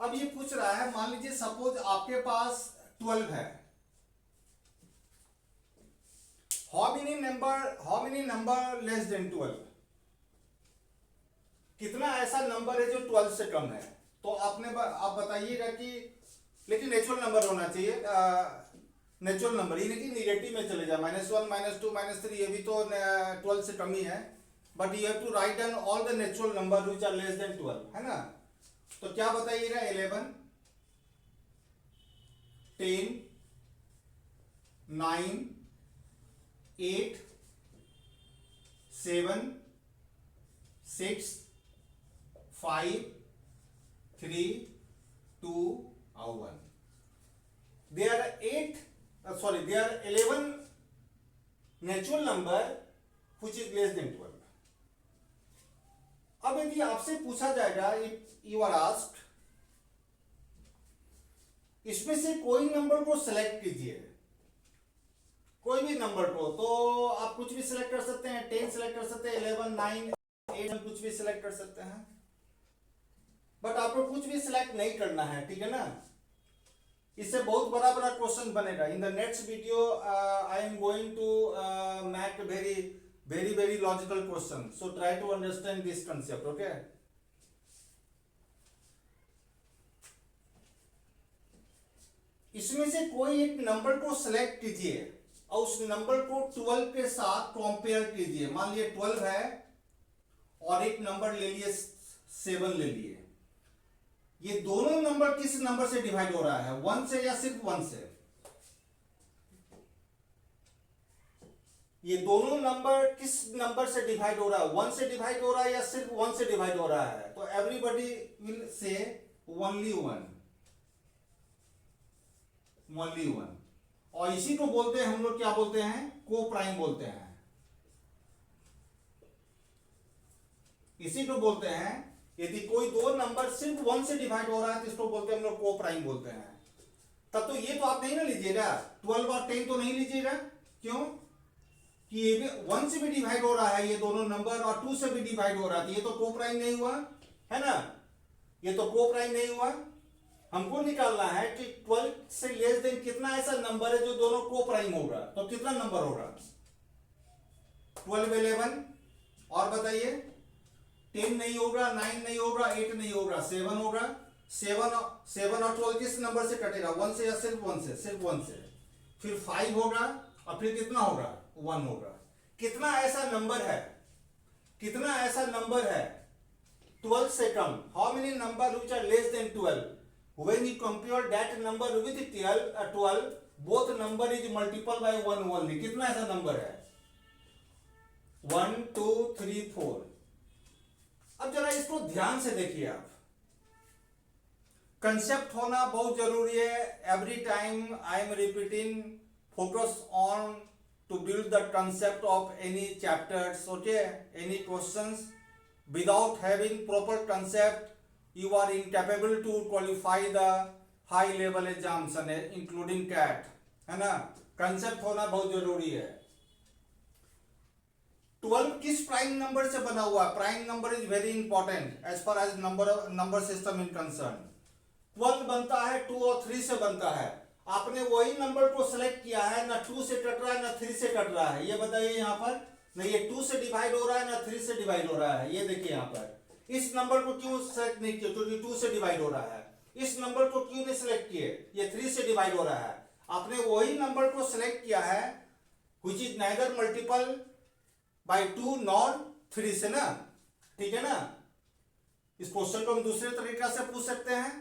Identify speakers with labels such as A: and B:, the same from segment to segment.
A: अब ये पूछ रहा है, मान लीजिए सपोज आपके पास 12 है। How many number less than 12, कितना ऐसा नंबर है जो 12 से कम है। तो आप बताइएगा कि, लेकिन नेचुरल नंबर होना चाहिए, नेचुरल नंबर, ये नहीं कि निगेटिव में चले जाए, -1 -2 -3, ये भी तो 12 से कम ही है। But you have to write down all the natural number which are less than 12, है ना। तो क्या बताइएगा, 11, 10, 9, 8, 7, 6, 5, 3, 2 और 1. There are 11 natural number which is less than 12. अब यदि आपसे पूछा जाएगा, if you are asked, इसमें से कोई नंबर को सिलेक्ट कीजिए, कोई भी नंबर को, तो आप कुछ भी सिलेक्ट कर सकते हैं, 10 सिलेक्ट कर सकते हैं, 11, 9, 8, कुछ भी सिलेक्ट कर सकते हैं। बट आपको कुछ भी सिलेक्ट नहीं करना है, ठीक है ना। इससे बहुत बड़ा बड़ा क्वेश्चन बनेगा। In the next video I am going to make very very very logical question, so try to understand this concept, okay. इसमें से कोई एक नंबर को सिलेक्ट कीजिए और उस नंबर को 12 के साथ कंपेयर कीजिए। मान लीजिए 12 है और एक नंबर ले लिए 7 ले लिए, ये दोनों नंबर किस नंबर से डिवाइड हो रहा है, 1 से या सिर्फ 1 से। ये दोनों नंबर किस नंबर से डिवाइड हो रहा है, 1 से डिवाइड हो रहा है या सिर्फ 1 से डिवाइड हो रहा है। तो everybody will say only 1, only 1। और इसी को बोलते हैं हम लोग, क्या बोलते हैं, को प्राइम बोलते हैं। इसी को बोलते हैं, यदि कोई दो नंबर सिर्फ 1 से डिवाइड हो रहा है तो इसको बोलते हैं हम लोग को प्राइम बोलते हैं। तब तो ये तो आप नहीं ना लीजिएगा, 12 और 10 तो नहीं लीजिएगा। क्यों कि ये भी 1 से भी डिवाइड हो रहा है ये दोनों नंबर, और 2 से भी डिवाइड हो रहा है, ये तो को प्राइम नहीं हुआ, है ना। ये तो को प्राइम नहीं हुआ। हमको निकालना है कि 12 से लेस देन कितना ऐसा नंबर है जो दोनों को प्राइम होगा। तो कितना नंबर होगा, 12, 11, और बताइए, 10 नहीं होगा, 9 नहीं होगा, 8 नहीं होगा, 7 होगा। 7 और 12 किस नंबर से कटेगा, 1 से या सिर्फ 1 से, सिर्फ 1 से। फिर 5 होगा और फिर कितना होगा, 1 होगा। कितना ऐसा नंबर है, कितना ऐसा नंबर है 12 से कम, how many number which are less than 12, when you compare that number with 12 both number is multiple by 1 only। कितना ऐसा नंबर है, 1 2 3 4। अब जरा इसको ध्यान से देखिए आप, कंसेप्ट होना बहुत जरूरी है। Every time I am repeating, focus on to build the concept of any chapters, okay, any questions. Without having proper concept you are incapable to qualify the high level examination including CAT, है ना। Concept होना बहुत जरूरी है। 12 किस prime number से बना हुआ, prime number is very important as far as number system in concern. 12 बनता है 2 और 3 से बनता है। आपने वही नंबर को सिलेक्ट किया है, ना 2 से कट रहा है ना 3 से कट रहा है। ये बताइए यहाँ पर, ना ये 2 से डिवाइड हो रहा है ना 3 से डिवाइड हो रहा है। ये देखिए यहाँ पर, इस नंबर को क्यों सेलेक्ट नहीं किया, क्योंकि 2 से डिवाइड हो रहा है। इस नंबर को क्यों नहीं सिलेक्ट किए, ये 3 से डिवाइड हो रहा है। आपने वही नंबर को सिलेक्ट किया है which is neither multiple by 2 nor 3 से ना, ठीक है ना। इस क्वेश्चन को हम दूसरे तरीका से पूछ सकते हैं,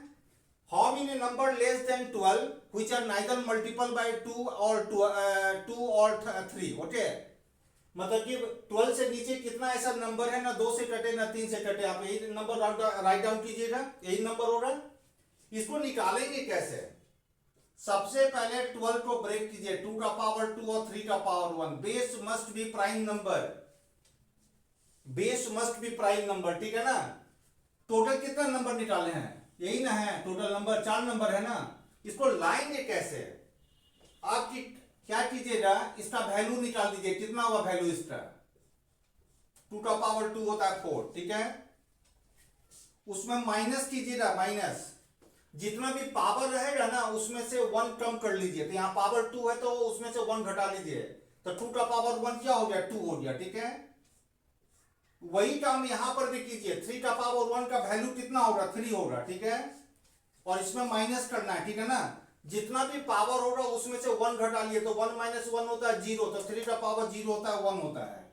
A: how many number less than 12 which are neither multiple by 2 or 3, okay। मतलब कि 12 से नीचे कितना ऐसा नंबर है, ना 2 से कटे ना 3 से कटे। आप यही नंबर राइट डाउन कीजिएगा, यही नंबर होगा। इसको निकालेंगे कैसे, सबसे पहले 12 को ब्रेक कीजिए, 2 का पावर 2 और 3 का power 1। Base must be prime number, base must be prime number, ठीक है ना। टोटल कितना नंबर निकाले हैं, यही ना है टोटल नंबर, 4 नंबर है ना। इसको लाएंगे कैसे, आपकी क्या कीजिएगा, इसका वैल्यू निकाल दीजिए, कितना हुआ वैल्यू इसका, 2 का पावर 2 होता है 4, ठीक है। उसमें माइनस कीजिएगा, माइनस जितना भी पावर रहेगा ना उसमें से 1 कम कर लीजिए। तो यहाँ पावर 2 है तो उसमें से 1 घटा लीजिए, तो 2 का पावर 1 क्या हो गया, 2 हो गया। ठीक है, वही काम यहां पर भी कीजिए। 3 का पावर 1 का वैल्यू कितना होगा, 3 होगा। ठीक है, और इसमें माइनस करना है। ठीक है ना, जितना भी पावर होगा उसमें से 1 घटा लिए तो 1 माइनस 1 होता है 0, तो 3 का पावर 0 होता है 1 होता है।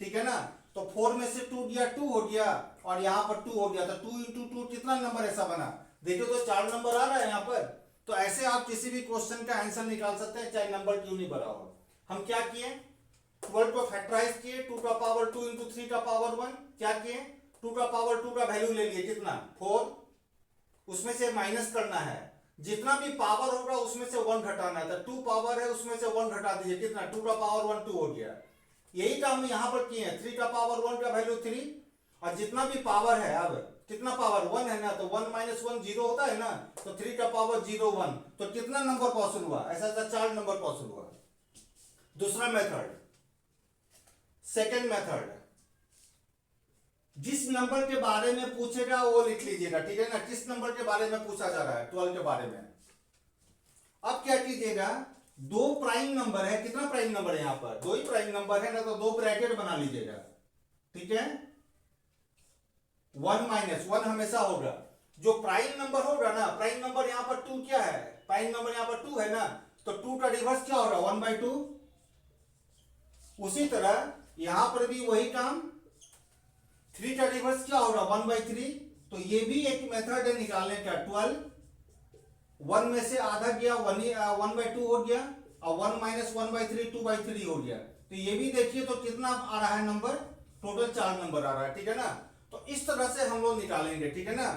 A: ठीक है ना, तो 4 में से 2 दिया 2 हो गया, और यहां पर 2 हो गया, तो 2 इंटू 2 कितना नंबर ऐसा बना, देखिए तो 4 नंबर आ रहा है यहाँ पर। तो ऐसे आप किसी भी क्वेश्चन का आंसर निकाल सकते हैं चाहे नंबर क्यों नहीं बना हो। हम क्या किए, 12 को फैक्टराइज किए, 2 का पावर 2 इंटू 3 का पावर 1, क्या किए 2 का पावर 2 का वैल्यू ले लिए कितना 4, उसमें से माइनस करना है, जितना भी पावर होगा उसमें से 1 घटाना है, तो 2 पावर है उसमें से 1 घटा दीजिए, कितना 2 का पावर 1 2 हो गया। यही काम यहां पर किए हैं, 3 का पावर 1 का वैल्यू 3, और जितना भी पावर है, अब कितना पावर 1 है ना, तो 1 माइनस 1 0 होता है ना, तो 3 का पावर 0 1, तो कितना नंबर पॉसिबल हुआ, ऐसा 4 नंबर पॉसिबल हुआ। दूसरा मेथड, सेकेंड मेथड, जिस नंबर के बारे में पूछेगा वो लिख लीजिएगा। ठीक है ना, किस नंबर के बारे में पूछा जा रहा है, 12 के बारे में। अब क्या कीजिएगा, 2 प्राइम नंबर है, कितना प्राइम नंबर है यहां पर, 2 ही प्राइम नंबर है ना, तो 2 ब्रैकेट बना लीजिएगा। ठीक है, 1 माइनस 1 हमेशा होगा, जो प्राइम नंबर होगा ना, प्राइम नंबर यहां पर 2 क्या है, प्राइम नंबर यहां पर 2 है ना, तो 2 का रिवर्स क्या होगा 1/2। उसी तरह यहां पर भी वही काम, 3 का रिवर्स क्या होगा 1/3, तो ये भी एक मेथड है निकालने का। 12 1 में से आधा गया 1/2 हो गया, और 1 माइनस 1/3 2/3 हो गया। तो ये भी देखिए तो कितना आ रहा है नंबर, टोटल 4 नंबर आ रहा है। ठीक है ना, तो इस तरह से हम लोग निकालेंगे। ठीक है ना,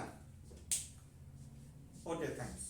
A: ओके थैंक्स।